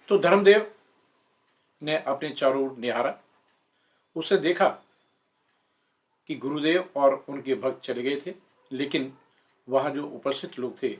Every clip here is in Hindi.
तो धर्मदेव ने अपने चारों ओर निहारा। उसे देखा कि गुरुदेव और उनके भक्त चले गए थे, लेकिन वहां जो उपस्थित लोग थे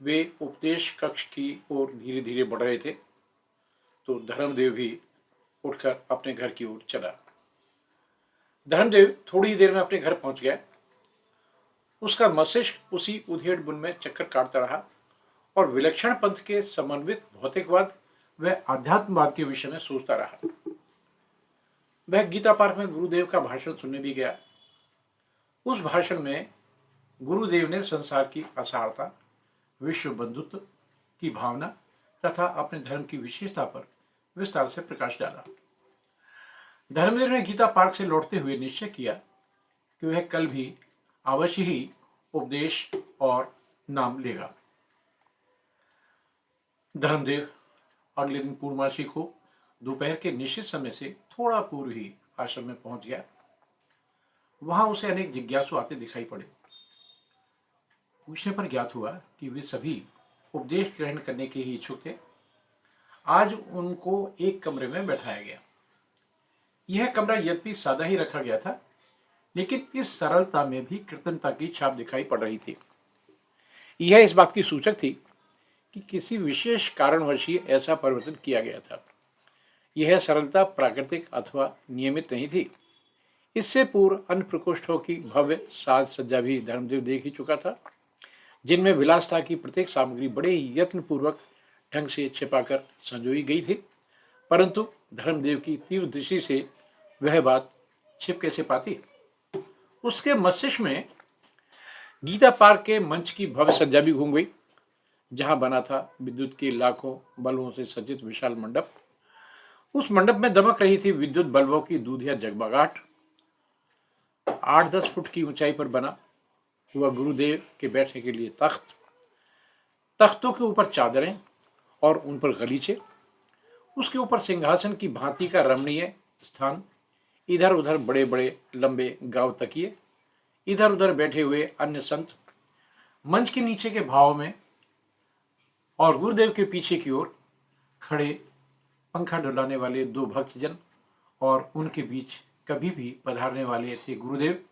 वे उपदेश कक्ष की ओर धीरे धीरे बढ़ रहे थे। तो धर्मदेव भी उठकर अपने घर की ओर चला। धर्मदेव थोड़ी देर में अपने घर पहुंच गया। उसका मस्तिष्क उसी उधेड़ बुन में चक्कर काटता रहा और विलक्षण पंथ के समन्वित भौतिकवाद व आध्यात्मवाद के विषय में सोचता रहा। वह गीता पार्क में गुरुदेव का भाषण सुनने भी गया। उस भाषण में गुरुदेव ने संसार की असारता, विश्व बंधुत्व की भावना तथा अपने धर्म की विशेषता पर विस्तार से प्रकाश डाला। धर्मदेव ने गीता पार्क से लौटते हुए निश्चय किया कि वह कल भी अवश्य ही उपदेश और नाम लेगा। धर्मदेव अगले दिन पूर्णमासी को दोपहर के निश्चित समय से थोड़ा पूर्व ही आश्रम में पहुंच गया। वहां उसे अनेक जिज्ञासु आते दिखाई पड़े। पूछने पर ज्ञात हुआ कि वे सभी उपदेश ग्रहण करने के ही इच्छुक थे। आज उनको एक कमरे में बैठाया गया। यह कमरा यद्यपि सादा ही रखा गया था, लेकिन इस सरलता में भी कृत्रिमता की छाप दिखाई पड़ रही थी। यह इस बात की सूचक थी कि किसी विशेष कारणवश ही ऐसा परिवर्तन किया गया था। यह सरलता प्राकृतिक अथवा नियमित नहीं थी। इससे पूर्व अन्य प्रकोष्ठों की भव्य साज सज्जा भी धर्मदेव देख ही चुका था, जिनमें विलासता की प्रत्येक सामग्री बड़े ही यत्नपूर्वक ढंग से छिपाकर संजोई गई थी। परंतु धर्मदेव की तीव्र दृष्टि से वह बात छिप कैसे पाती। उसके मस्तिष्क में गीता पार्क के मंच की भव्य सज्जा भी घूम गई, जहां बना था विद्युत के लाखों बल्बों से सज्जित विशाल मंडप। उस मंडप में दमक रही थी विद्युत बल्बों की दूधिया जगमगाहट। 8-10 फुट की ऊंचाई पर बना हुआ गुरुदेव के बैठने के लिए तख्त, तख्तों के ऊपर चादरें और उन पर गलीचे, उसके ऊपर सिंहासन की भांति का रमणीय स्थान, इधर उधर बड़े बड़े लंबे गाव तकिए, इधर उधर बैठे हुए अन्य संत, मंच के नीचे के भाव में और गुरुदेव के पीछे की ओर खड़े पंखा डुलाने वाले 2 भक्तजन और उनके बीच कभी भी पधारने वाले थे गुरुदेव।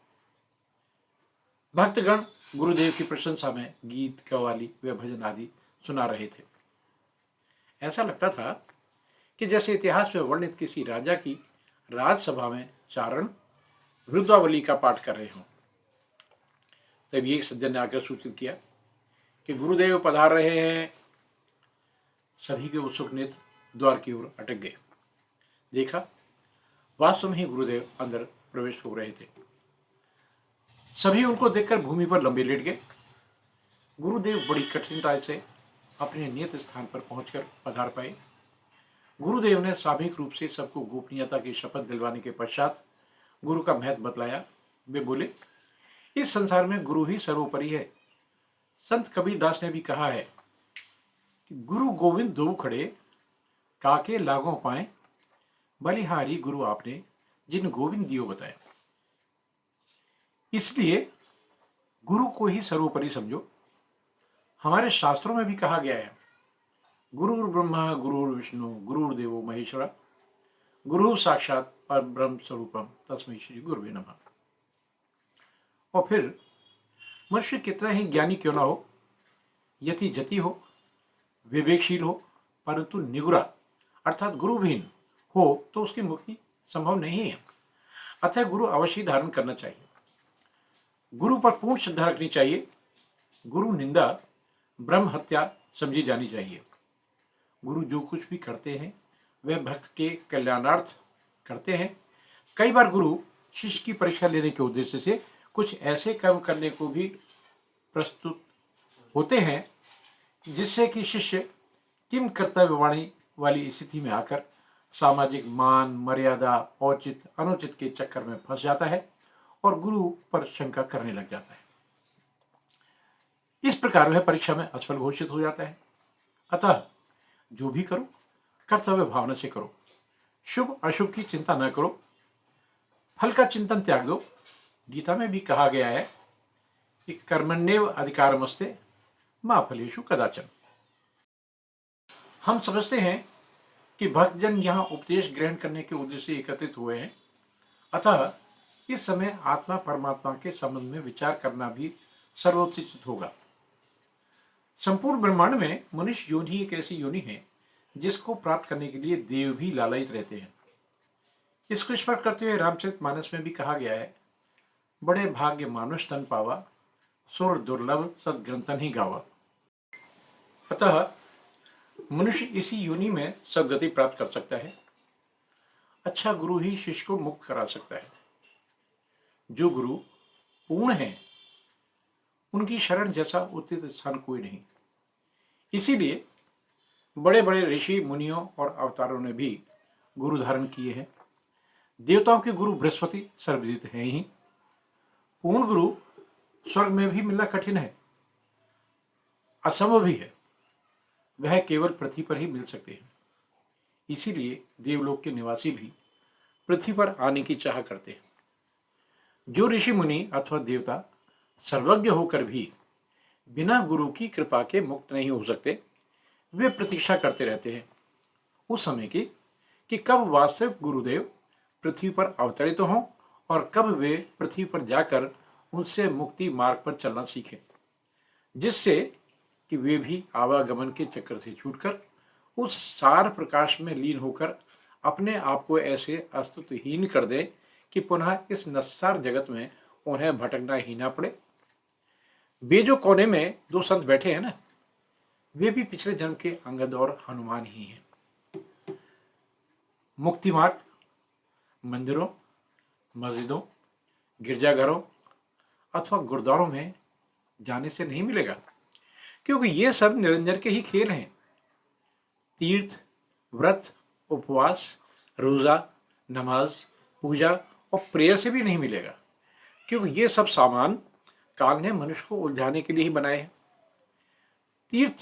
भक्तगण गुरुदेव की प्रशंसा में गीत, कव्वाली व भजन आदि सुना रहे थे। ऐसा लगता था कि जैसे इतिहास में वर्णित किसी राजा की राजसभा में चारण रुद्रावली का पाठ कर रहे हों। तभी एक सज्जन ने आकर सूचित किया कि गुरुदेव पधार रहे हैं। सभी के उत्सुक नेत्र द्वार की ओर अटक गए। देखा, वास्तव में ही गुरुदेव अंदर प्रवेश हो रहे थे। सभी उनको देखकर भूमि पर लंबे लेट गए। गुरुदेव बड़ी कठिनता से अपने नियत स्थान पर पहुंचकर पधार पाए। गुरुदेव ने सामूहिक रूप से सबको गोपनीयता की शपथ दिलवाने के पश्चात गुरु का महत्व बतलाया। वे बोले, इस संसार में गुरु ही सर्वोपरि है। संत कबीरदास ने भी कहा है कि गुरु गोविंद दो खड़े, काके लागों पाए, बलिहारी गुरु आपने जिन गोविंद दियो बताए। इसलिए गुरु को ही सर्वोपरि समझो। हमारे शास्त्रों में भी कहा गया है, गुरुर् ब्रह्मा गुरुर् विष्णु गुरुर्देवो महेश्वरा, गुरु साक्षात परब्रह्म स्वरूपम तस्मै श्री गुरुवे नमः। और फिर मनुष्य कितना ही ज्ञानी क्यों ना हो, यति जति हो, विवेकशील हो, परंतु निगुरा अर्थात गुरुविहीन हो तो उसकी मुक्ति संभव नहीं है। अतः गुरु अवश्य धारण करना चाहिए। गुरु पर पूर्ण श्रद्धा रखनी चाहिए। गुरु निंदा ब्रह्म हत्या समझी जानी चाहिए। गुरु जो कुछ भी करते हैं वह भक्त के कल्याणार्थ करते हैं। कई बार गुरु शिष्य की परीक्षा लेने के उद्देश्य से कुछ ऐसे कर्म करने को भी प्रस्तुत होते हैं जिससे कि शिष्य किम कर्तव्यवाणी वाली स्थिति में आकर सामाजिक मान, मर्यादा, औचित, अनुचित के चक्कर में फंस जाता है और गुरु पर शंका करने लग जाता है। इस प्रकार वह परीक्षा में असफल घोषित हो जाता है। अतः जो भी करो कर्तव्य भावना से करो। शुभ अशुभ की चिंता न करो। फल का चिंतन त्याग दो। गीता में भी कहा गया है कि कर्मण्येव अधिकारमस्ते मा फलेषु कदाचन। हम समझते हैं कि भक्तजन यहाँ उपदेश ग्रहण करने के उद्देश्य से एकत्रित हुए हैं, अतः इस समय आत्मा परमात्मा के संबंध में विचार करना भी सर्वोचित होगा। संपूर्ण ब्रह्मांड में मनुष्य योनि एक ऐसी योनि है जिसको प्राप्त करने के लिए देव भी लालायित रहते हैं। इसको स्पष्ट करते हुए रामचरितमानस में भी कहा गया है, बड़े भाग्य मानुष तन पावा, सुर दुर्लभ सदग्रंथन ही गावा। अतः मनुष्य इसी योनि में सदगति प्राप्त कर सकता है। अच्छा गुरु ही शिष्य को मुक्त करा सकता है। जो गुरु पूर्ण है उनकी शरण जैसा उचित स्थान कोई नहीं। इसीलिए बड़े बड़े ऋषि मुनियों और अवतारों ने भी गुरु धारण किए हैं। देवताओं के गुरु बृहस्पति सर्वविदित हैं ही। पूर्ण गुरु स्वर्ग में भी मिलना कठिन है, असंभव भी है। वह केवल पृथ्वी पर ही मिल सकते हैं। इसीलिए देवलोक के निवासी भी पृथ्वी पर आने की चाह करते हैं। जो ऋषि मुनि अथवा देवता सर्वज्ञ होकर भी बिना गुरु की कृपा के मुक्त नहीं हो सकते, वे प्रतीक्षा करते रहते हैं उस समय की कि कब वास्तविक गुरुदेव पृथ्वी पर अवतरित हों और कब वे पृथ्वी पर जाकर उनसे मुक्ति मार्ग पर चलना सीखें, जिससे कि वे भी आवागमन के चक्कर से छूटकर उस सार प्रकाश में लीन होकर अपने आप को ऐसे अस्तित्वहीन कर दें कि पुनः इस नस्सार जगत में उन्हें भटकना ही ना पड़े। वे जो कोने में दो संत बैठे हैं ना, वे भी पिछले जन्म के अंगद और हनुमान ही हैं। मुक्ति मार्ग मंदिरों, मस्जिदों, गिरजाघरों अथवा गुरुद्वारों में जाने से नहीं मिलेगा, क्योंकि ये सब निरंजन के ही खेल हैं। तीर्थ, व्रत, उपवास, रोजा, नमाज, पूजा और प्रेयर से भी नहीं मिलेगा, क्योंकि ये सब सामान काल ने मनुष्य को उलझाने के लिए ही बनाए हैं। तीर्थ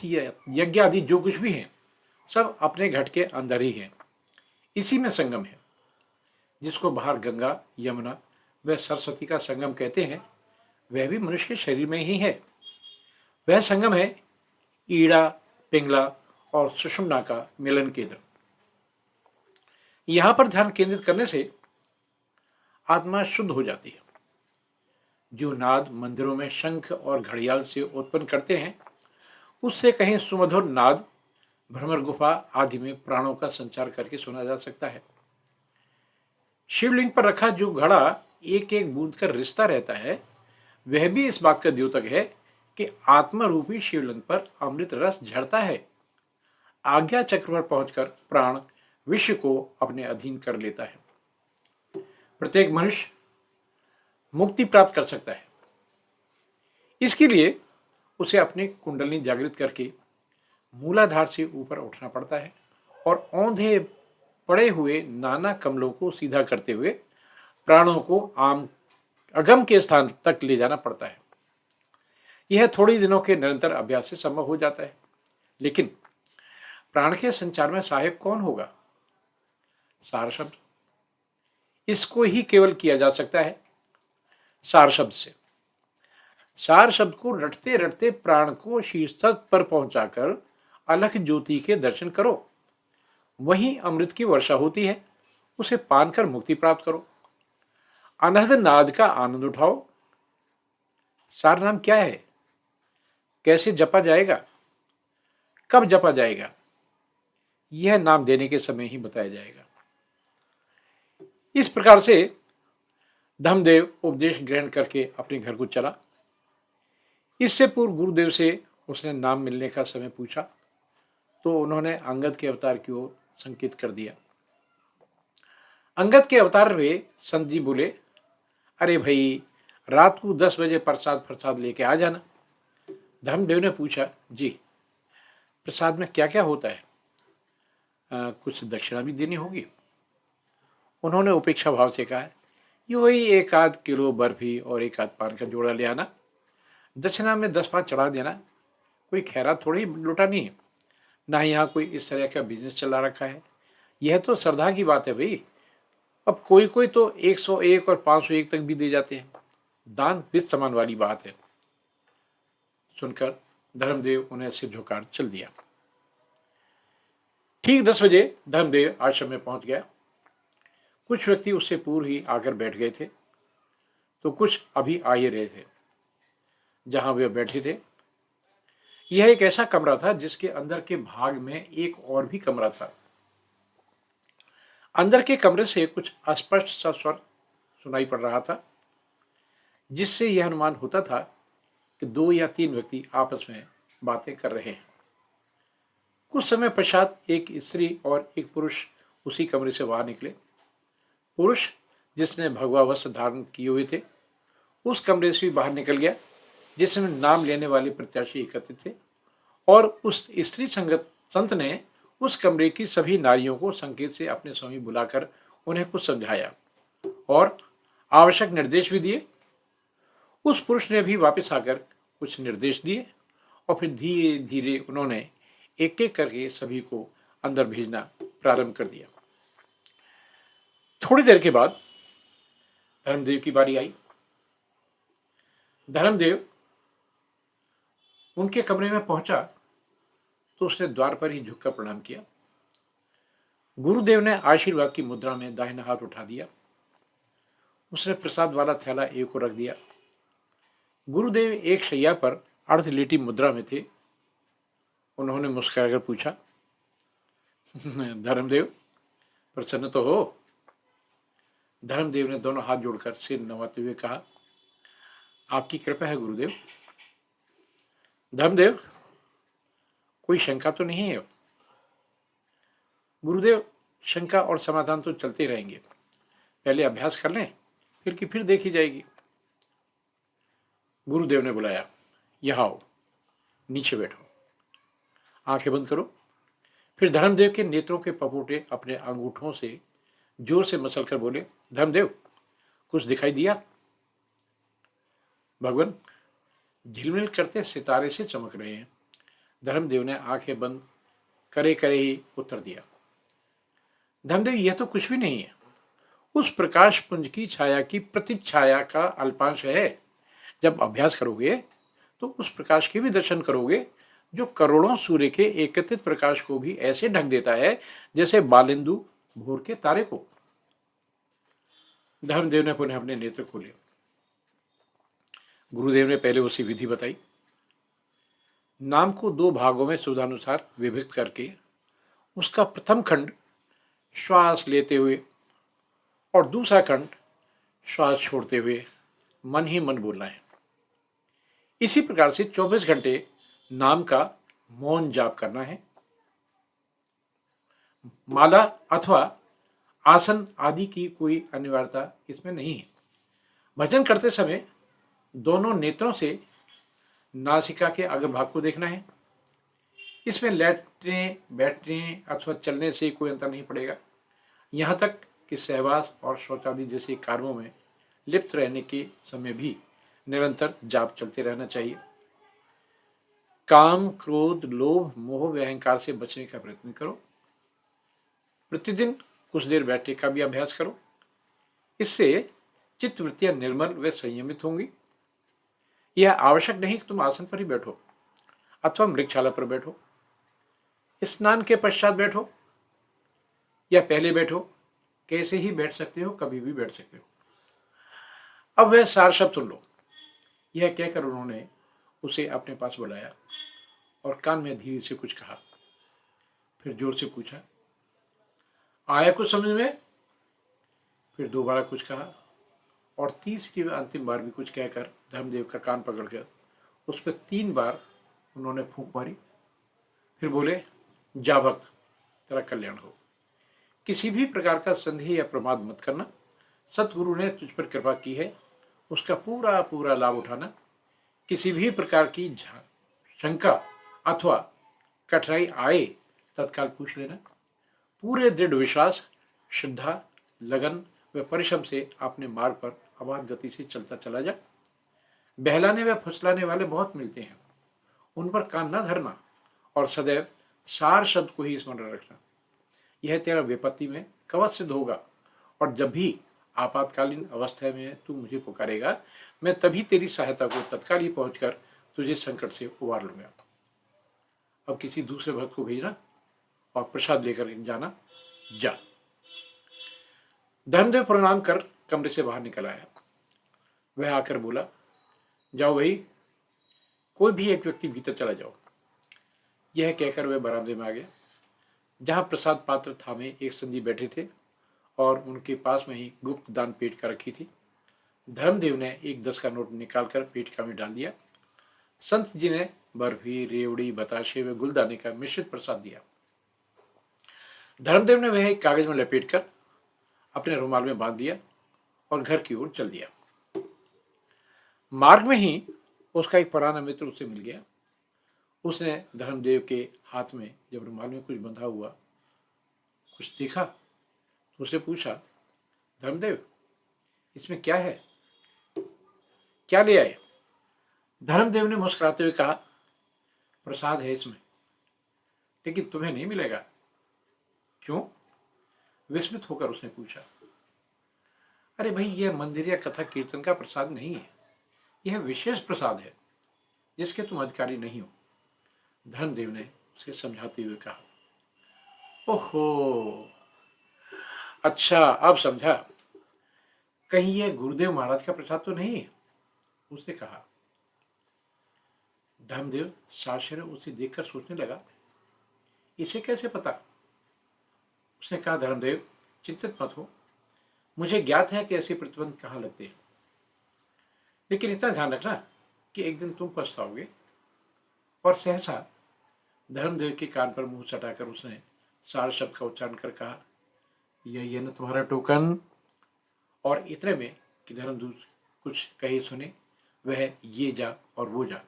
यज्ञ आदि जो कुछ भी है सब अपने घट के अंदर ही है। इसी में संगम है। जिसको बाहर गंगा, यमुना व सरस्वती का संगम कहते हैं, वह भी मनुष्य के शरीर में ही है। वह संगम है ईड़ा, पिंगला और सुषुम्ना का मिलन केंद्र। यहां पर ध्यान केंद्रित करने से आत्मा शुद्ध हो जाती है। जो नाद मंदिरों में शंख और घड़ियाल से उत्पन्न करते हैं, उससे कहीं सुमधुर नाद भ्रमर गुफा आदि में प्राणों का संचार करके सुना जा सकता है। शिवलिंग पर रखा जो घड़ा एक एक बूंद का रिश्ता रहता है, वह भी इस बात का द्योतक है कि आत्मरूपी शिवलिंग पर अमृत रस झरता है। आज्ञा चक्र पर पहुंचकर प्राण विश्व को अपने अधीन कर लेता है। प्रत्येक मनुष्य मुक्ति प्राप्त कर सकता है। इसके लिए उसे अपनी कुंडलिनी जागृत करके मूलाधार से ऊपर उठना पड़ता है और औंधे पड़े हुए नाना कमलों को सीधा करते हुए प्राणों को अगम के स्थान तक ले जाना पड़ता है। यह थोड़ी दिनों के निरंतर अभ्यास से संभव हो जाता है। लेकिन प्राण के संचार में सहायक कौन होगा? सार शब्द। इसको ही केवल किया जा सकता है सार शब्द से। सार शब्द को रटते रटते प्राण को शीर्ष तक पर पहुंचाकर अलख ज्योति के दर्शन करो। वहीं अमृत की वर्षा होती है, उसे पान कर मुक्ति प्राप्त करो। अनहद नाद का आनंद उठाओ। सार नाम क्या है? कैसे जपा जाएगा? कब जपा जाएगा? यह नाम देने के समय ही बताया जाएगा। इस प्रकार से धम्मदेव उपदेश ग्रहण करके अपने घर को चला। इससे पूर्व गुरुदेव से उसने नाम मिलने का समय पूछा तो उन्होंने अंगद के अवतार की ओर संकेत कर दिया। अंगद के अवतार वे संत जी बोले, अरे भाई, रात को 10 बजे प्रसाद लेके आ जाना। धम्मदेव ने पूछा, जी प्रसाद में क्या क्या होता है? कुछ दक्षिणा भी देनी होगी? उन्होंने उपेक्षा भाव से कहा, ये वही 1 आध किलो बर्फी और 1 आध पान का जोड़ा ले आना। दक्षिणा में 10 पान चढ़ा देना। कोई खैरात थोड़ी लुटानी है, ना यहाँ कोई इस तरह का बिजनेस चला रखा है। यह तो श्रद्धा की बात है भाई। अब कोई कोई तो 101 और 501 तक भी दे जाते हैं। दान वित्त समान वाली बात है। सुनकर धर्मदेव उन्हें सिर झुकाकर चल दिया। ठीक ठीक 10 बजे धर्मदेव आश्रम में पहुंच गया। कुछ व्यक्ति उससे पूर्व ही आकर बैठ गए थे, तो कुछ अभी आ ही रहे थे। जहां वे बैठे थे यह एक ऐसा कमरा था जिसके अंदर के भाग में एक और भी कमरा था। अंदर के कमरे से कुछ अस्पष्ट सा स्वर सुनाई पड़ रहा था, जिससे यह अनुमान होता था कि 2 या 3 व्यक्ति आपस में बातें कर रहे हैं। कुछ समय पश्चात एक स्त्री और एक पुरुष उसी कमरे से बाहर निकले। पुरुष, जिसने भगवा वस्त्र धारण किए हुए थे, उस कमरे से भी बाहर निकल गया जिसमें नाम लेने वाले प्रत्याशी एकत्रित थे, और उस स्त्री संगत संत ने उस कमरे की सभी नारियों को संकेत से अपने स्वामी बुलाकर उन्हें कुछ समझाया और आवश्यक निर्देश भी दिए। उस पुरुष ने भी वापस आकर कुछ निर्देश दिए और फिर धीरे धीरे उन्होंने एक एक करके सभी को अंदर भेजना प्रारंभ कर दिया। थोड़ी देर के बाद धर्मदेव की बारी आई। धर्मदेव उनके कमरे में पहुंचा तो उसने द्वार पर ही झुककर प्रणाम किया। गुरुदेव ने आशीर्वाद की मुद्रा में दाहिना हाथ उठा दिया। उसने प्रसाद वाला थैला एक ओर रख दिया। गुरुदेव एक शैया पर अर्धलेटी मुद्रा में थे। उन्होंने मुस्कुराकर पूछा, धर्मदेव, प्रसन्न तो हो? धर्मदेव ने दोनों हाथ जोड़कर सिर नवाते हुए कहा, आपकी कृपा है गुरुदेव। धर्मदेव, कोई शंका तो नहीं है? गुरुदेव, शंका और समाधान तो चलते रहेंगे, पहले अभ्यास कर लें, फिर देखी जाएगी। गुरुदेव ने बुलाया, यहाँ आओ, नीचे बैठो, आंखें बंद करो। फिर धर्मदेव के नेत्रों के पपोटे अपने अंगूठों से जोर से मसलकर बोले, धर्मदेव, कुछ दिखाई दिया? भगवान, झिलमिल करते सितारे से चमक रहे हैं। धर्मदेव ने आंखें बंद करे करे ही उत्तर दिया, धर्मदेव, यह तो कुछ भी नहीं है, उस प्रकाश पुंज की छाया की प्रतिछाया का अल्पांश है। जब अभ्यास करोगे तो उस प्रकाश के भी दर्शन करोगे जो करोड़ों सूर्य के एकत्रित प्रकाश को भी ऐसे ढक देता है जैसे बालिंदु भोर के तारे को। धर्मदेव ने पुनः अपने नेत्र खोले। गुरुदेव ने पहले उसी विधि बताई। नाम को 2 भागों में सुविधानुसार विभक्त करके उसका प्रथम खंड श्वास लेते हुए और दूसरा खंड श्वास छोड़ते हुए मन ही मन बोलना है। इसी प्रकार से 24 घंटे नाम का मौन जाप करना है। माला अथवा आसन आदि की कोई अनिवार्यता इसमें नहीं है। भजन करते समय दोनों नेत्रों से नासिका के अग्रभाग को देखना है। इसमें लेटने, बैठने अथवा चलने से कोई अंतर नहीं पड़ेगा, यहाँ तक कि सहवास और शौचादि जैसे कार्यों में लिप्त रहने के समय भी निरंतर जाप चलते रहना चाहिए। काम, क्रोध, लोभ, मोह व अहंकार से बचने का प्रयत्न करो। प्रतिदिन कुछ देर बैठने का भी अभ्यास करो। इससे चित्तवृत्तियां निर्मल व संयमित होंगी। यह आवश्यक नहीं कि तुम आसन पर ही बैठो अथवा मृगशाला पर बैठो, स्नान के पश्चात बैठो या पहले बैठो, कैसे ही बैठ सकते हो, कभी भी बैठ सकते हो। अब वह सार शब्द सुन लो। यह कहकर उन्होंने उसे अपने पास बुलाया और कान में धीरे से कुछ कहा। फिर जोर से पूछा, आया कुछ समझ में? फिर दोबारा कुछ कहा और तीसरी व अंतिम बार भी कुछ कहकर धर्मदेव का कान पकड़कर उस पर 3 बार उन्होंने फूंक मारी। फिर बोले, जा भक्त, तेरा कल्याण हो। किसी भी प्रकार का संदेह या प्रमाद मत करना। सतगुरु ने तुझ पर कृपा की है, उसका पूरा पूरा लाभ उठाना। किसी भी प्रकार की शंका अथवा कठिनाई आए तत्काल पूछ लेना। पूरे दृढ़ विश्वास, श्रद्धा, लगन व परिश्रम से अपने मार्ग पर अबाध गति से चलता चला जा। बहलाने व फुसलाने वाले बहुत मिलते हैं, उन पर कान न धरना और सदैव सार शब्द को ही स्मरण रखना। यह तेरा विपत्ति में कवच सिद्ध होगा और जब भी आपातकालीन अवस्था में तू मुझे पुकारेगा, मैं तभी तेरी सहायता को तत्काल ही पहुंचकर तुझे संकट से उबार लूंगा। अब किसी दूसरे भक्त को भेजना और प्रसाद लेकर जाना, जा। धर्मदेव प्रणाम कर कमरे से बाहर निकल आया। वह आकर बोला, जाओ भाई, कोई भी एक व्यक्ति भीतर चला जाओ। यह कहकर वह बरामदे में आ गया, जहां प्रसाद पात्र थामे एक संजी बैठे थे और उनके पास में ही गुप्त दान पेटिका रखी थी। धर्मदेव ने एक 10 का नोट निकालकर पेटिका में डाल दिया। संत जी ने बर्फी, रेवड़ी, बताशे व गुलदाने का मिश्रित प्रसाद दिया। धर्मदेव ने वह एक कागज में लपेटकर अपने रुमाल में बांध दिया और घर की ओर चल दिया। मार्ग में ही उसका एक पुराना मित्र उससे मिल गया। उसने धर्मदेव के हाथ में जब रुमाल में कुछ बंधा हुआ कुछ देखा तो उससे पूछा, धर्मदेव, इसमें क्या है, क्या ले आए? धर्मदेव ने मुस्कुराते हुए कहा, प्रसाद है इसमें, लेकिन तुम्हें नहीं मिलेगा। क्यों? विस्मित होकर उसने पूछा। अरे भाई, यह मंदिर या कथा कीर्तन का प्रसाद नहीं है, यह विशेष प्रसाद है जिसके तुम अधिकारी नहीं हो। धर्मदेव ने उसे समझाते हुए कहा। ओहो, अच्छा, अब समझा। कहीं यह गुरुदेव महाराज का प्रसाद तो नहीं है? उसने कहा। धर्मदेव साशर्य उसे देखकर सोचने लगा, इसे कैसे पता? उसने कहा, धर्मदेव, चिंतित मत हो, मुझे ज्ञात है कि ऐसे प्रतिबंध कहाँ लगते हैं, लेकिन इतना ध्यान रखना कि एक दिन तुम पछताओगे। और सहसा धर्मदेव के कान पर मुंह सटाकर उसने सार शब्द का उच्चारण कर कहा, यही है ना तुम्हारा टोकन। और इतने में कि धर्मदूत कुछ कहे सुने वह ये जा और वो जा।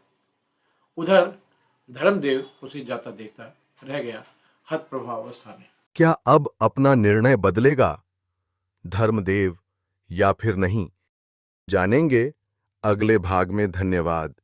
उधर धर्मदेव उसे जाता देखता रह गया, हतप्रभाव अवस्था में। क्या अब अपना निर्णय बदलेगा धर्मदेव या फिर नहीं, जानेंगे अगले भाग में। धन्यवाद।